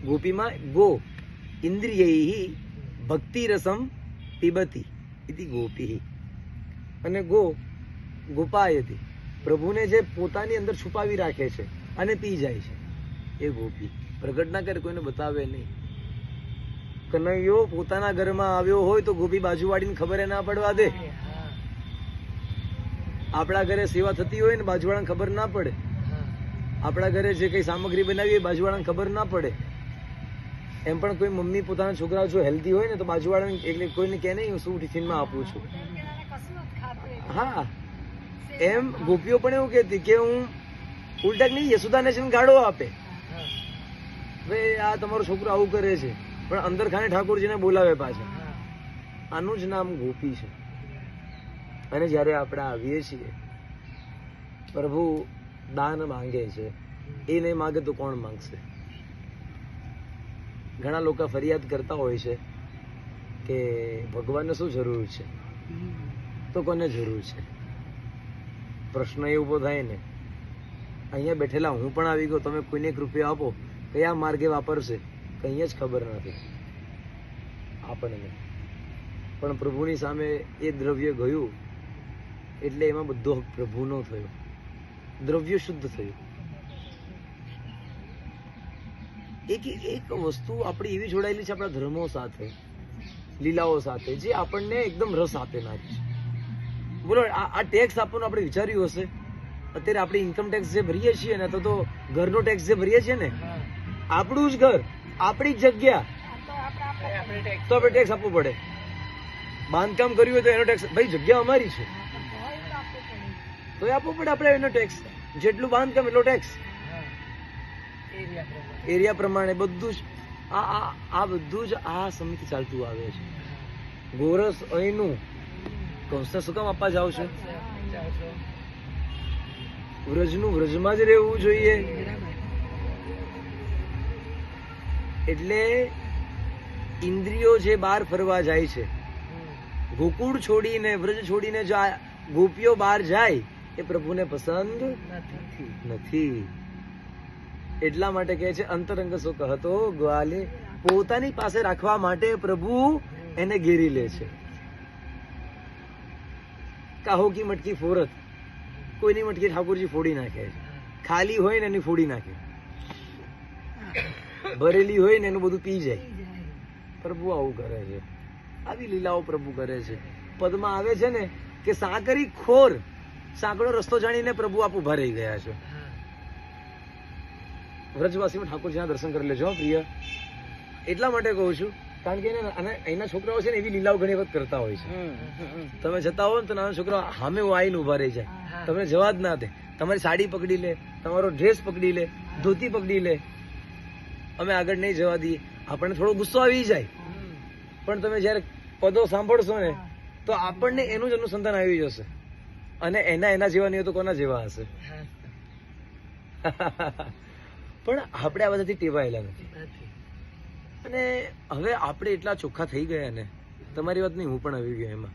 ગોપીમાં go ઇન્દ્રિયૈ ભક્તિ રસમ પીબતી ઇતિ ગોપી, અને go ગોપાયતી, પ્રભુને જે પોતાની અંદર છુપાવી રાખે છે અને પી જાય છે એ ગોપી. પ્રગટ ના કરે, કોઈને બતાવે નહીં. કનૈયો પોતાના ઘરમાં આવ્યો હોય તો ગોપી બાજુવાળીને ખબર ના પડવા દે. આપણા ઘરે સેવા થતી હોય ને બાજુવાળાને ખબર ના પડે. આપણા ઘરે જે કઈ સામગ્રી બનાવી હોય બાજુવાળાને ખબર ના પડે. એમ પણ કોઈ મમ્મી પોતાના છોકરાઓ જો હેલ્ધી હોય ને તો બાજુવાળાને એટલે કોઈને કહે નહીં હું શું ટિફિનમાં આપું છું. હા, એમ ગોપીઓ પણ એવું કહેતી કે હું ઉલટા નહીં, યશોદાને છે ગાળો આપે, ભાઈ આ તમારો છોકરો આવું કરે છે, પણ અંદર ખાને ઠાકોરજીને બોલાવે પાછા. આનું જ નામ ગોપી છે. અને જયારે આપણે આવીએ છીએ, પ્રભુ દાન માંગે છે, એ નહીં માંગે તો કોણ માંગશે? ઘણા લોકો ફરિયાદ કરતા હોય છે કે ભગવાનને શું જરૂર છે, તો કોને જરૂર છે? પ્રશ્ન એ ઉભો થાય ને, અહીંયા બેઠેલા હું પણ આવી ગયો, તમે કોઈને એક રૂપિયો આપો, કયા માર્ગે વાપરશે કઈ જ ખબર નથી આપણને. પણ પ્રભુની સામે એ દ્રવ્ય ગયું એટલે એમાં બધો હક પ્રભુનો થયો, દ્રવ્ય શુદ્ધ થયું. એક વસ્તુ આપણી એવી જોડાયેલી છે આપણા ધર્મો સાથે, લીલાઓ સાથે, જે આપણને એકદમ રસ આપે નાખે છે. બોલો, આ ટેક્સ આપવાનું આપણે વિચાર્યું હશે? અત્યારે આપણે ઇન્કમ ટેક્સ જે ભરીએ છીએ ને, તો ઘરનો ટેક્સ જે ભરીએ છીએ ને, આપણું જ ઘર, આપણી જ જગ્યા, તો આપણે ટેક્સ આપવું પડે. બાંધકામ કર્યું હોય તો એનો ટેક્સ, ભાઈ જગ્યા અમારી છે તો આપવો પડે આપણે એનો ટેક્સ. જેટલું બાંધકામ એટલો ટેક્સ, એરિયા પ્રમાણે બધું જ. આ બધું જ આ સમિતિ ચાલતું આવે છે. ગોરસ અહીંનું કંસને શું કામ આપવા જાવ છો? વ્રજનું વ્રજમાં જ રહેવું જોઈએ. એટલે ઇન્દ્રિયો જે બહાર ફરવા જાય છે, ગોકુળ છોડીને વ્રજ છોડીને જો ગોપીઓ બહાર જાય એ પ્રભુને પસંદ નથી. એટલા માટે કહે છે અંતરંગ સો કહતો ગ્વાલે, પોતાની પાસે રાખવા માટે પ્રભુ એને ઘેરી લે છે. કાહો કી મટકી ફોરત, કોઈની મટકી ઠાકોરજી ફોડી નાખે છે. ખાલી હોય ને એની ફોડી નાખે, ભરેલી હોય ને એનું બધું પી જાય. પ્રભુ આવું કરે છે, આવી લીલાઓ પ્રભુ કરે છે. પદમાં આવે છે ને કે સાંકરી ખોર, સાંકડો રસ્તો જાણીને પ્રભુ આપ ઉભા રહી ગયા છે. વ્રજવાસીમાં ઠાકોરજીના દર્શન કરી લેજો પ્રિય. એટલા માટે કહું છું કારણ કે અહીંના છોકરાઓ છે ને એવી લીલાઓ ઘણી વખત કરતા હોય છે. તમે જતા હો ને તો નાના છોકરાઓ સામે આવીને ઉભા રહી જાય, તમને જવા જ ના દે. તમારી સાડી પકડી લે, તમારો ડ્રેસ પકડી લે, ધોતી પકડી લે. અમે આગળ નહીં જવા દઈએ. આપણને થોડો ગુસ્સો આવી જાય, પણ તમે જયારે પદો સાંભળશો ને તો આપણને એનું જ અનુસંધાન આવી જશે. અને એના જેવા નહીં તો કોના જેવા હશે? પણ આપણે આ બધાથી ટેવાયેલા નથી. અને હવે આપણે એટલા ચોખ્ખા થઈ ગયા ને, તમારી વાત નહીં, હું પણ આવી ગયો એમાં.